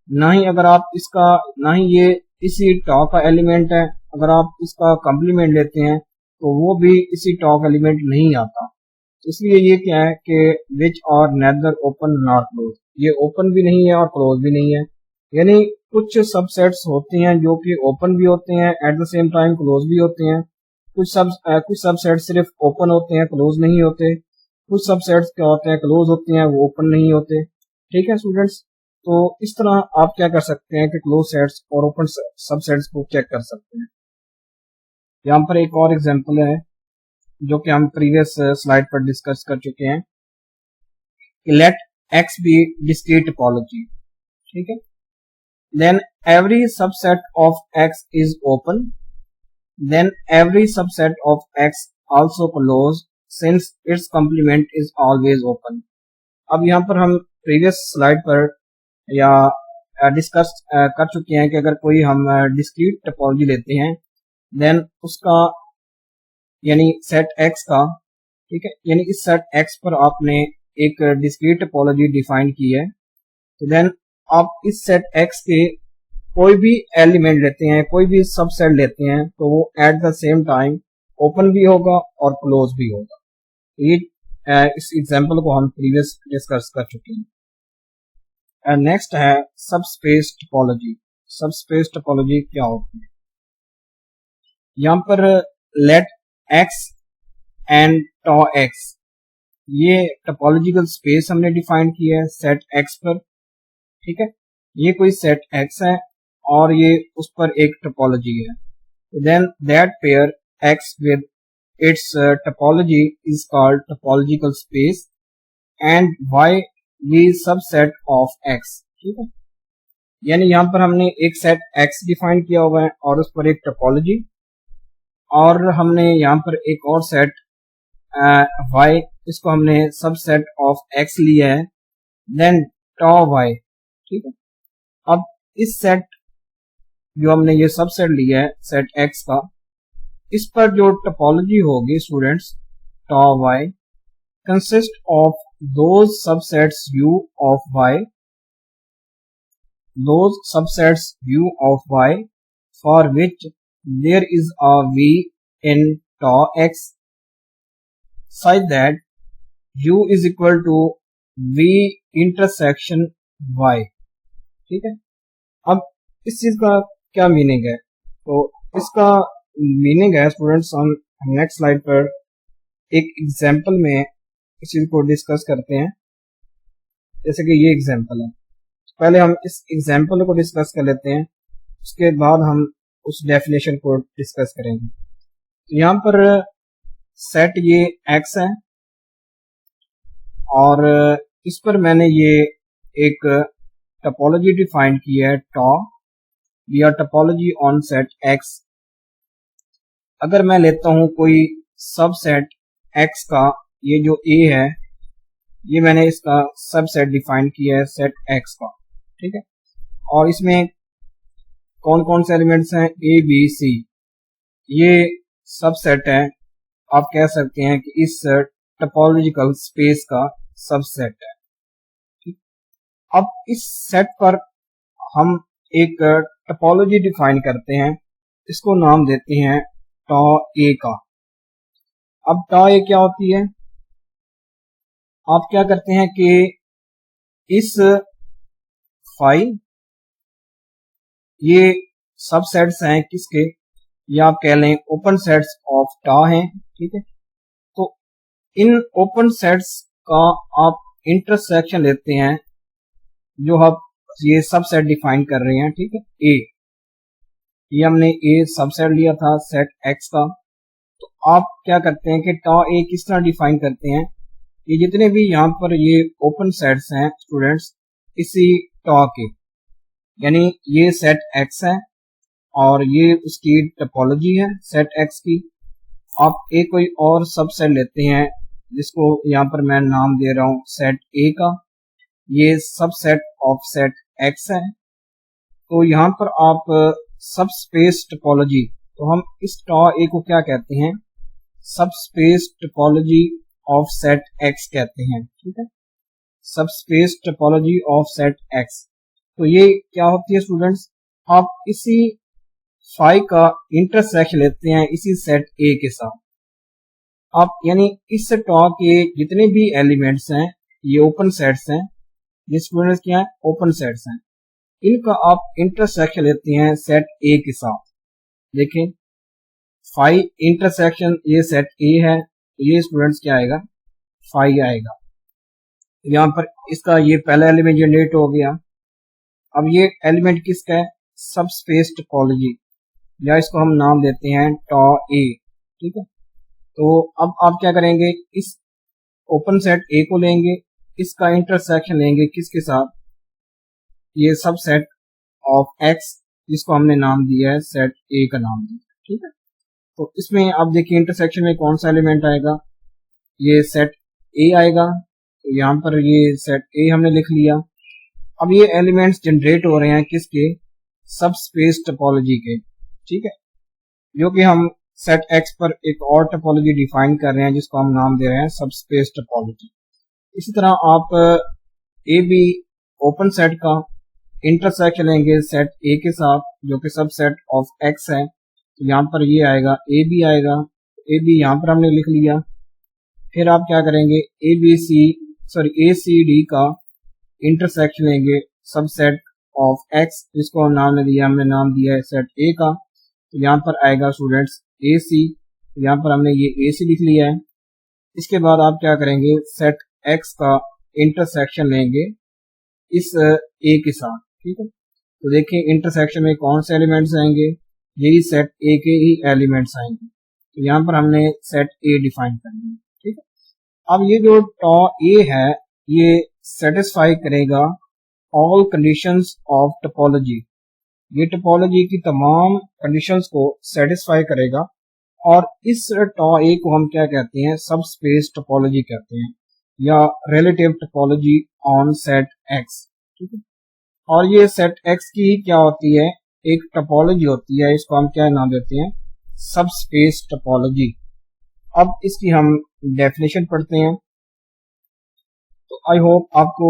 ना ही अगर आप इसका, ना ही ये इसी टॉ का एलिमेंट है, अगर आप इसका कंप्लीमेंट लेते हैं तो वो भी इसी टॉ का एलिमेंट नहीं आता। तो इसलिए ये क्या है कि विच और नेदर ओपन नॉट क्लोज, ये ओपन भी नहीं है और क्लोज भी नहीं है। यानी कुछ सबसेट्स होते हैं जो कि ओपन भी होते हैं eight the same time close भी होते हैं। कुछ सबसेट्स सिर्फ ओपन होते हैं क्लोज नहीं होते। कुछ सबसेट्स क्या होते हैं, क्लोज होते हैं वो ओपन नहीं होते, ठीक है स्टूडेंट्स। तो इस तरह आप क्या कर सकते हैं कि क्लोज सेट्स और ओपन सबसेट्स को चेक कर सकते हैं। यहाँ पर एक और एग्जांपल है जो कि हम प्रीवियस स्लाइड पर डिस्कस कर चुके हैं। Let X be discrete topology, ठीक है। Then every subset of X is open, then every subset of X also close since its complement is always open. अब यहाँ पर हम प्रीवियस स्लाइड पर या डिस्कस कर चुके हैं कि अगर कोई हम डिस्क्रीट टोपोलॉजी लेते हैं देन उसका यानी सेट एक्स का, ठीक है, यानी इस सेट एक्स पर आपने एक डिस्क्रीट टोपोलॉजी डिफाइन की है। तो देन आप इस सेट एक्स के कोई भी एलिमेंट लेते हैं, कोई भी सबसेट लेते हैं तो वो eight the same time open भी होगा और क्लोज भी होगा। ये इस एग्जांपल को हम प्रीवियस डिस्कस कर चुके हैं। नेक्स्ट है सबस्पेस टोपोलॉजी। सबस्पेस टोपोलॉजी क्या होती है, यहाँ पर let X and tau X ये टोपोलॉजिकल स्पेस हमने डिफाइन की है सेट एक्स पर, ठीक है। ये कोई सेट एक्स है और ये उस पर एक टोपोलॉजी है, then that pair X with its topology is called topological space and Y the subset of X। ठीक है, यानी यहाँ पर हमने एक सेट X डिफाइन किया हुआ है और उस पर एक टोपोलॉजी, और हमने यहाँ पर एक और सेट Y, इसको हमने सबसेट ऑफ X लिया है, देन टॉ Y। ठीक है, अब इस सेट जो हमने ये सबसेट लिया है सेट X का, इस पर जो टोपोलॉजी होगी students tau Y consist of those subsets U of Y, those subsets U of Y for which there is a V in tau X such that U is equal to V intersection Y। ठीक है, अब इस चीज का क्या meaning है? तो इसका मीनिंग है स्टूडेंट्स, हम नेक्स्ट स्लाइड पर एक एग्जांपल में इस चीज को डिस्कस करते हैं। जैसे कि ये एग्जांपल है, पहले हम इस एग्जांपल को डिस्कस कर लेते हैं, उसके बाद हम उस डेफिनेशन को डिस्कस करेंगे। तो यहाँ पर सेट ये X है और इस पर मैंने ये एक टोपोलॉजी डिफाइन की है टॉ या टोपोलॉजी ऑन सेट X। अगर मैं लेता हूं कोई सबसेट X का, ये जो A है, ये मैंने इसका सबसेट डिफाइन किया है सेट X का। ठीक है, और इसमें कौन कौन से एलिमेंट्स हैं? A B C, ये सबसेट है, आप कह सकते हैं कि इस टोपोलॉजिकल स्पेस का सबसेट है। ठीक, अब इस सेट पर हम एक टोपोलॉजी डिफाइन करते हैं, इसको नाम देते हैं टॉ A का। अब टॉ A क्या होती है? आप क्या करते हैं कि इस फाई, ये सबसेट्स हैं किसके, या आप कह लें ओपन सेट्स ऑफ टॉ हैं। ठीक है, तो इन ओपन सेट्स का आप इंटरसेक्शन लेते हैं, जो आप ये सबसेट डिफाइन कर रहे हैं। ठीक है, ए, ये हमने ए सबसेट लिया था सेट X का। तो आप क्या करते हैं कि टॉ A किस तरह डिफाइन करते हैं, ये जितने भी यहाँ पर ये ओपन सेट्स हैं स्टूडेंट्स, इसी टॉ के, यानी ये सेट X है और ये उसकी टोपोलॉजी है सेट X की। आप एक कोई और सबसेट लेते हैं जिसको यहाँ पर मैं नाम दे रहा हूं सेट A का, ये सबसेट ऑफ सेट X है। तो यहाँ पर आप सबस्पेस टोपोलॉजी, तो हम इस टॉ A को क्या कहते हैं? Subspace topology of set X कहते हैं। ठीक है, subspace topology of set X। तो ये क्या होती है स्टूडेंट्स? आप इसी फाई का इंटरसेक्शन लेते हैं इसी सेट A के साथ। आप यानी इस टॉ के जितने भी एलिमेंट्स हैं, ये ओपन सेट्स हैं, ये स्टूडेंट्स क्या है? ओपन सेट्स हैं। इनका आप इंटरसेक्शन लेते हैं सेट A के साथ। देखें, फाई इंटरसेक्शन ये सेट A है, ये स्टूडेंट्स क्या आएगा? फाई आएगा। यहाँ पर इसका ये पहला एलिमेंट जनरेट हो गया। अब ये एलिमेंट किसका है? सबस्पेस टोपोलॉजी, या इसको हम नाम देते हैं टॉ A। ठीक है, तो अब आप क्या करेंगे? इस ओपन सेट A को लेंगे, इसका इंटरसेक्शन लेंगे किसके साथ? ये सबसेट ऑफ X, जिसको हमने नाम दिया है सेट A का नाम दिया। ठीक है, तो इसमें आप देखिए इंटरसेक्शन में कौन सा एलिमेंट आएगा? ये सेट A आएगा। तो यहाँ पर ये सेट A हमने लिख लिया। अब ये एलिमेंट्स जनरेट हो रहे हैं किसके? सबस्पेस टोपोलॉजी के। ठीक है, जो कि हम सेट X पर एक और टोपोलॉजी डिफाइन कर रहे हैं जिसको हम नाम दे रहे हैं सबस्पेस टोपोलॉजी। इसी तरह आप ए बी ओपन सेट का इंटरसेक्शन लेंगे सेट A के साथ, जो कि सबसेट ऑफ X है। तो यहाँ पर ये आएगा ए बी आएगा, ए बी यहाँ पर हमने लिख लिया। फिर आप क्या करेंगे? ए सी डी का इंटरसेक्शन लेंगे सबसेट ऑफ X, जिसको हमने नाम दिया है सेट A का। तो यहाँ पर आएगा स्टूडेंट्स ए सी, यहाँ पर हमने ये ए सी लिख लिया है। इसके बाद आप क्या करेंगे? सेट X का इंटरसेक्शन लेंगे इस A के साथ। ठीक है, तो देखिए इंटरसेक्शन में कौन से एलिमेंट्स आएंगे, यही सेट ए के ही एलिमेंट्स आएंगे। तो यहाँ पर हमने सेट ए डिफाइन कर लिया, ठीक है। अब ये जो टॉ ए है ये सेटिस्फाई करेगा ऑल कंडीशंस ऑफ टोपोलॉजी, ये टोपोलॉजी की तमाम कंडीशंस को सेटिस्फाई करेगा। और इस टॉ ए को हम क्या कहते हैं, सब स्पेस टोपोलॉजी कहते हैं या relative topology on set x, ठीक है। और ये सेट एक्स की क्या होती है, एक टोपोलॉजी होती है, इसको हम क्या नाम देते हैं, सब स्पेस टोपोलॉजी। अब इसकी हम डेफिनेशन पढ़ते हैं। तो आई होप आपको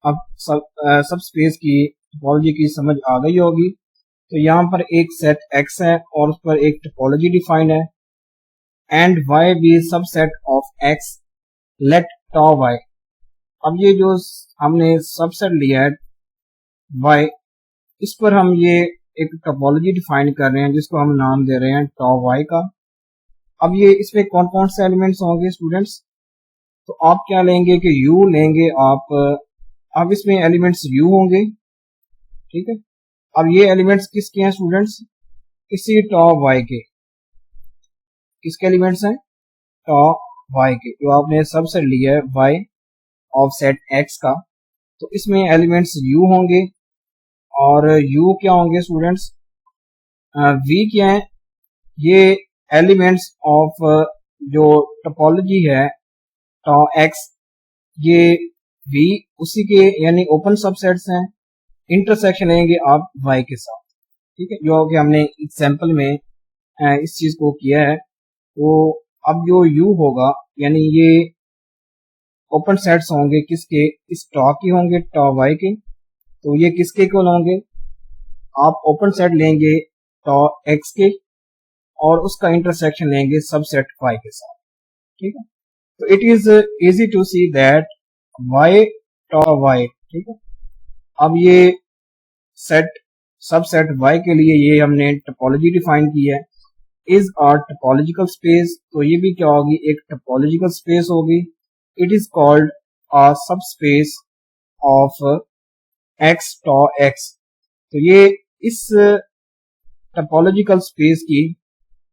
अब सब स्पेस की टोपोलॉजी की समझ आ गई होगी। तो यहाँ पर एक सेट एक्स है और उस पर एक टोपोलॉजी डिफाइंड है, and Y be subset of X let tau Y. अब ये जो हमने सबसेट लिया है वाई, इस पर हम ये एक टोपोलॉजी डिफाइन कर रहे हैं जिसको हम नाम दे रहे हैं टॉ वाई का। अब ये इसमें कौन कौन से एलिमेंट्स होंगे स्टूडेंट्स, तो आप क्या लेंगे कि यू लेंगे आप, अब इसमें एलिमेंट्स यू होंगे, ठीक है। अब ये एलिमेंट्स किसके हैं स्टूडेंट्स, इसी टॉ वाई के, किसके एलिमेंट्स हैं, टॉ वाई के, जो आपने सबसेट लिया है वाई ऑफ सेट एक्स का। तो इसमें एलिमेंट्स यू होंगे, और यू क्या होंगे स्टूडेंट्स, वी क्या है, ये एलिमेंट्स ऑफ जो टोपोलॉजी है टॉ एक्स, ये वी उसी के यानी ओपन सबसेट्स हैं, इंटरसेक्शन लेंगे आप वाई के साथ, ठीक है, जो कि हमने एग्जाम्पल में इस चीज को किया है। तो अब जो यू होगा यानी ये ओपन सेट्स होंगे किसके, इस टॉ के होंगे, टॉ वाई के। तो ये किसके इक्वल होंगे, आप ओपन सेट लेंगे टॉ एक्स के और उसका इंटरसेक्शन लेंगे सबसेट वाई के साथ, ठीक है। तो it is easy to see that Y tau Y, ठीक है। अब ये सेट सबसेट वाई के लिए ये हमने टोपोलॉजी डिफाइन की है, इज अ टोपोलॉजिकल स्पेस। तो ये भी क्या होगी, एक टोपोलॉजिकल स्पेस होगी। It is called a subspace of X tau X. तो ये इस टोपोलॉजिकल स्पेस की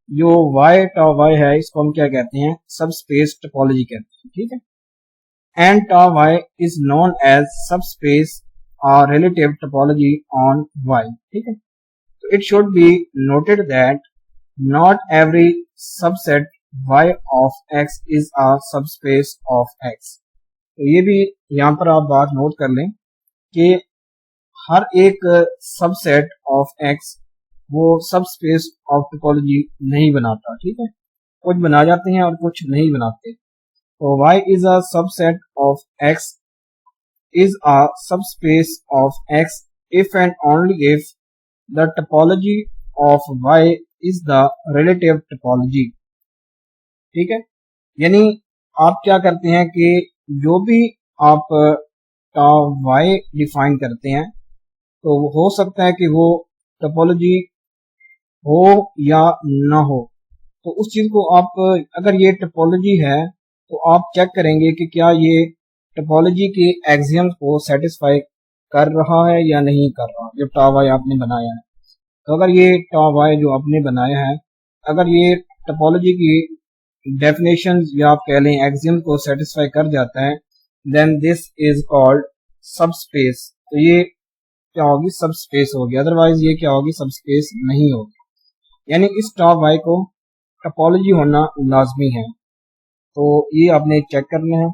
जो वाई टॉ वाई है इसको हम क्या कहते हैं, सब स्पेस टोपोलॉजी कहते हैं, ठीक है। And tau Y is known as subspace और रिलेटिव टोपोलॉजी ऑन वाई, ठीक है। तो it should be noted that not every subset Y of X is a subspace of X. तो ये भी यहाँ पर आप बात नोट कर लें कि हर एक सबसेट ऑफ एक्स वो सबस्पेस ऑफ टोपोलॉजी नहीं बनाता, ठीक है, कुछ बना जाते हैं और कुछ नहीं बनाते। तो y is a subset of x is a subspace of x if and only if the topology of y is the relative topology, ठीक है। यानी आप क्या करते हैं कि जो भी आप y डिफाइन करते हैं तो हो सकता है कि वो टोपोलॉजी हो या ना हो। तो उस चीज को आप, अगर ये टोपोलॉजी है तो आप चेक करेंगे कि क्या ये टोपोलॉजी के एक्सियम्स को सेटिस्फाई कर रहा है या नहीं कर रहा, जो टॉ वाई आपने बनाया है। तो अगर ये टॉ वाई जो आपने बनाया है, अगर ये टोपोलॉजी की डेफिनेशन या आप कह लें एक्सियम को सेटिस्फाई कर जाता है, then this is called subspace. तो ये क्या होगी, सबस्पेस होगी, अदरवाइज ये क्या होगी, सबस्पेस नहीं होगी। यानी इस टॉ वाई को टोपोलॉजी होना लाजमी है। तो ये आपने चेक करना है।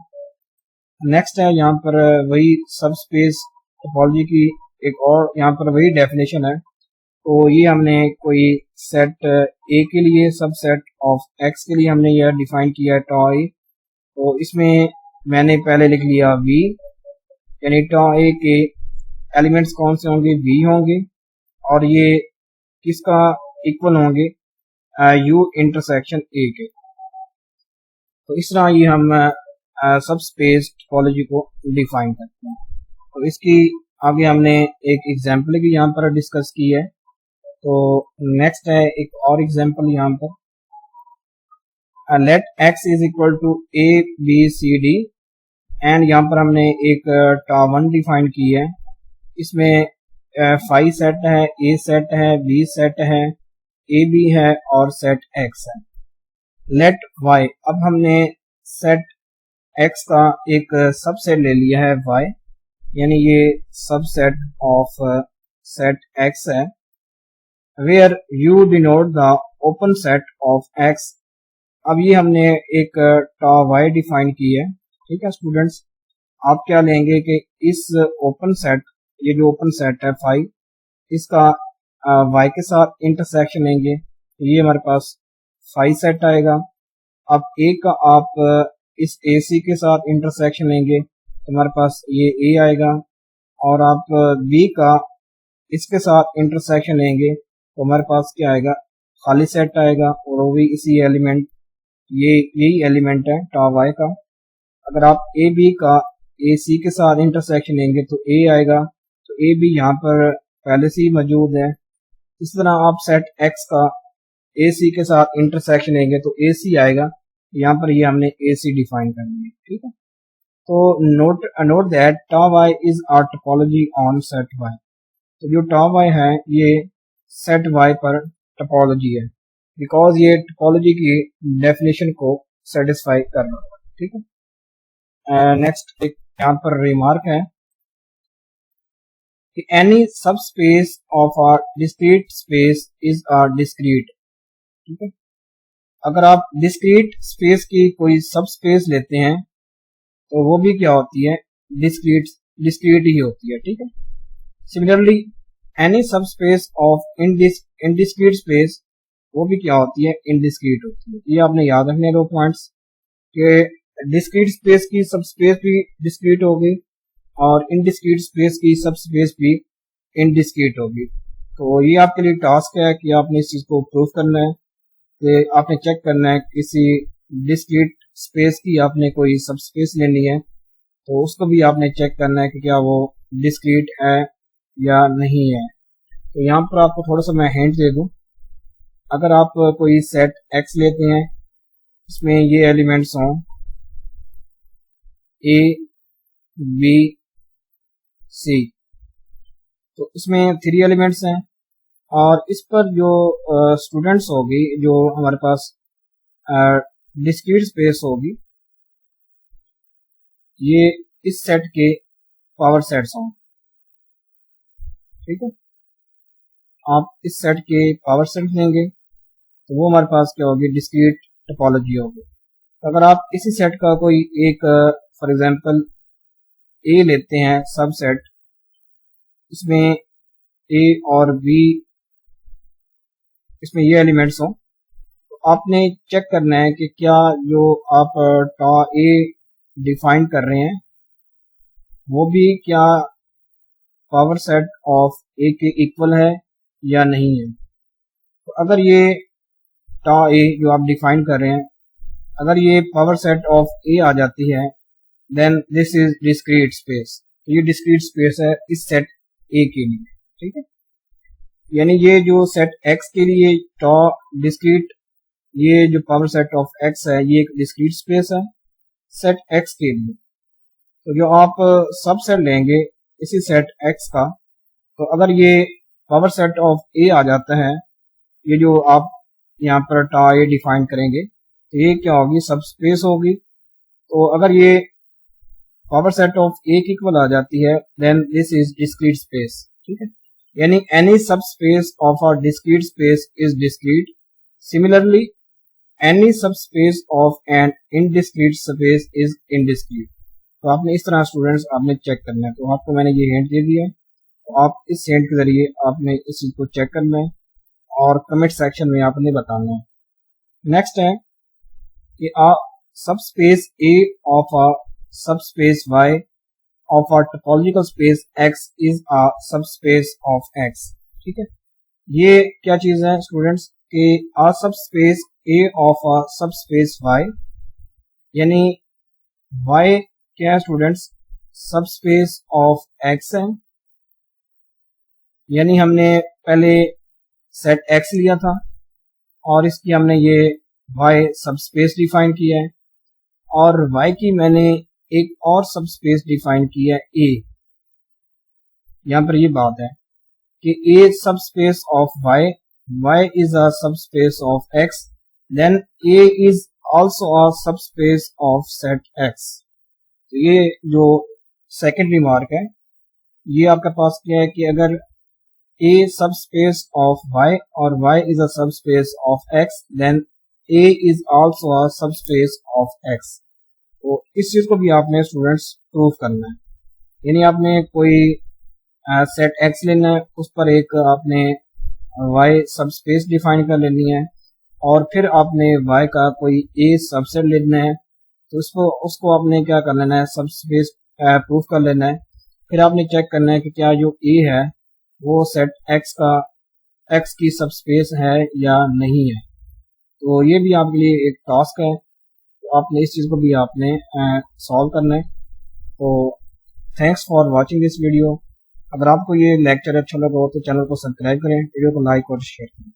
नेक्स्ट है यहाँ पर वही सबस्पेस टोपोलॉजी की एक और यहाँ पर वही डेफिनेशन है। तो ये हमने कोई सेट ए के लिए सबसेट ऑफ एक्स के लिए हमने यह डिफाइन किया टॉ ए। तो इसमें मैंने पहले लिख लिया वी, यानी टॉ ए के एलिमेंट्स कौन से होंगे, वी होंगे, और ये किसका इक्वल होंगे, यू इंटरसेक्शन ए के। तो इस तरह ये हम सब स्पेस टोपोलॉजी को डिफाइन करते हैं। तो इसकी आगे हमने एक एग्जांपल भी यहाँ पर डिस्कस की है। तो नेक्स्ट है एक और एग्जांपल यहाँ पर, let X is equal to A B C D, and यहाँ पर हमने एक टॉ वन डिफाइन की है। इसमें फाई सेट है, ए सेट है, बी सेट है, ए बी है और सेट एक्स है। लेट वाई, अब हमने सेट एक्स का एक सबसेट ले लिया है वाई, यानी ये सबसेट ऑफ सेट एक्स है, where U denote the open set of X. अब ये हमने एक टॉ वाई डिफाइन की है, ठीक है स्टूडेंट्स। आप क्या लेंगे कि इस ओपन सेट, ये जो ओपन सेट है फाई, इसका वाई के साथ इंटरसेक्शन लेंगे तो ये हमारे पास फाई सेट आएगा। अब ए का आप इस ए सी के साथ इंटरसेक्शन लेंगे तो हमारे पास ये ए आएगा, और आप बी का इसके साथ इंटरसेक्शन लेंगे तो हमारे पास क्या आएगा, खाली सेट आएगा, और वो भी इसी एलिमेंट, यही एलिमेंट है टॉ वाई का। अगर आप ए बी का ए सी के साथ इंटरसेक्शन लेंगे तो ए आएगा, तो ए बी यहाँ पर पहले से ही मौजूद है। इस तरह आप सेट एक्स का ए सी के साथ इंटरसेक्शन लेंगे तो ए सी आएगा, यहाँ पर ये हमने ए सी डिफाइन कर लिया, ठीक है। तो note that tau Y is a topology on set Y. तो जो टॉ वाई है ये सेट वाई पर टोपोलॉजी है, बिकॉज ये टोपोलॉजी की डेफिनेशन को सेटिस्फाई कर रहा है, ठीक है। नेक्स्ट एक यहाँ पर रिमार्क है कि any subspace of a discrete space is a discrete, ठीक है। अगर आप डिस्क्रीट स्पेस की कोई सब स्पेस लेते हैं तो वो भी क्या होती है, डिस्क्रीट ही होती है, ठीक है। Similarly any subspace of indiscrete space, वो भी क्या होती है, इनडिस्क्रीट होती है। ये आपने याद रखने 2 पॉइंट्स कि डिस्क्रीट स्पेस की सब स्पेस भी डिस्क्रीट होगी और इनडिस्क्रीट स्पेस की सब स्पेस भी इनडिस्क्रीट होगी। तो ये आपके लिए टास्क है कि आपने इस चीज को प्रूव करना है, कि आपने चेक करना है किसी डिस्क्रीट स्पेस की आपने कोई सब स्पेस लेनी है तो उसको भी आपने चेक करना है कि क्या वो डिस्क्रीट है या नहीं है। तो यहाँ पर आपको थोड़ा सा मैं हिंट दे दूं, अगर आप कोई सेट एक्स लेते हैं, इसमें ये एलिमेंट्स हों ए बी सी, तो इसमें 3 एलिमेंट्स हैं, और इस पर जो स्टूडेंट्स होगी, जो हमारे पास डिस्क्रीट स्पेस होगी, ये इस सेट के पावर सेट्स हों, ठीक है। आप इस सेट के पावर सेट लेंगे तो वो हमारे पास क्या होगी, डिस्क्रीट टोपोलॉजी होगी। तो अगर आप इसी सेट का कोई एक फॉर एग्जांपल ए लेते हैं सब सेट, इसमें ए और बी, इसमें ये एलिमेंट्स हों, तो आपने चेक करना है कि क्या जो आप टॉ ए डिफाइन कर रहे हैं वो भी क्या पावर सेट ऑफ ए के इक्वल है या नहीं है। तो अगर ये टॉ ए जो आप डिफाइन कर रहे हैं, अगर ये पावर सेट ऑफ ए आ जाती है, then this is discrete space. तो ये डिस्क्रीट स्पेस है इस सेट ए के लिए, ठीक है। यानी ये जो सेट एक्स के लिए टॉ डिस्क्रीट, ये जो पावर सेट ऑफ एक्स है ये एक डिस्क्रीट स्पेस है सेट एक्स के लिए। तो जो आप सब सेट लेंगे इसी सेट एक्स का, तो अगर ये पावर सेट ऑफ ए आ जाता है, ये जो आप यहाँ पर टॉ ए डिफाइन करेंगे तो ये क्या होगी, सब स्पेस होगी। तो अगर ये पावर सेट ऑफ ए की इक्वल आ जाती है, then this is discrete space, ठीक है। यानी any subspace of a discrete space is discrete. Similarly any subspace of an indiscrete space is indiscrete. तो आपने इस तरह स्टूडेंट्स आपने चेक करना है। तो आपको मैंने ये हिंट दे दिया है, तो आप इस हिंट के जरिए आपने इस चीज को चेक करना है और कमेंट सेक्शन में आपने बताना है। नेक्स्ट है कि a subspace A of a subspace Y of a topological space X is a subspace of X, ठीक है। ये क्या चीज है स्टूडेंट्स कि a subspace A of a subspace Y, यानी Y क्या है स्टूडेंट्स, सबस्पेस ऑफ X है। यानी हमने पहले सेट X लिया था और इसकी हमने ये Y सबस्पेस डिफाइन किया है, और Y की मैंने एक और सबस्पेस डिफाइन की है A। यहां पर ये बात है कि a subspace of y is a subspace of x, then a is also a subspace of set x। तो ये जो सेकेंड रिमार्क है ये आपके पास क्या है कि अगर a subspace of y और y is a subspace of x, then a is also a subspace of x। तो इस चीज को भी आपने स्टूडेंट्स प्रूव करना है, यानी आपने कोई सेट x लेना है, उस पर एक आपने y सबस्पेस डिफाइन कर लेनी है और फिर आपने y का कोई a सबसेट लेना है, तो उसको आपने क्या कर लेना है, सबस्पेस प्रूफ कर लेना है। फिर आपने चेक करना है कि क्या जो a है वो सेट x की सबस्पेस है या नहीं है। तो ये भी आपके लिए एक टास्क है, तो आपने इस चीज़ को भी आपने सॉल्व करना है। तो thanks for watching this video. अगर आपको ये लेक्चर अच्छा लगा हो तो चैनल को सब्सक्राइब करें, वीडियो को लाइक और शेयर करें।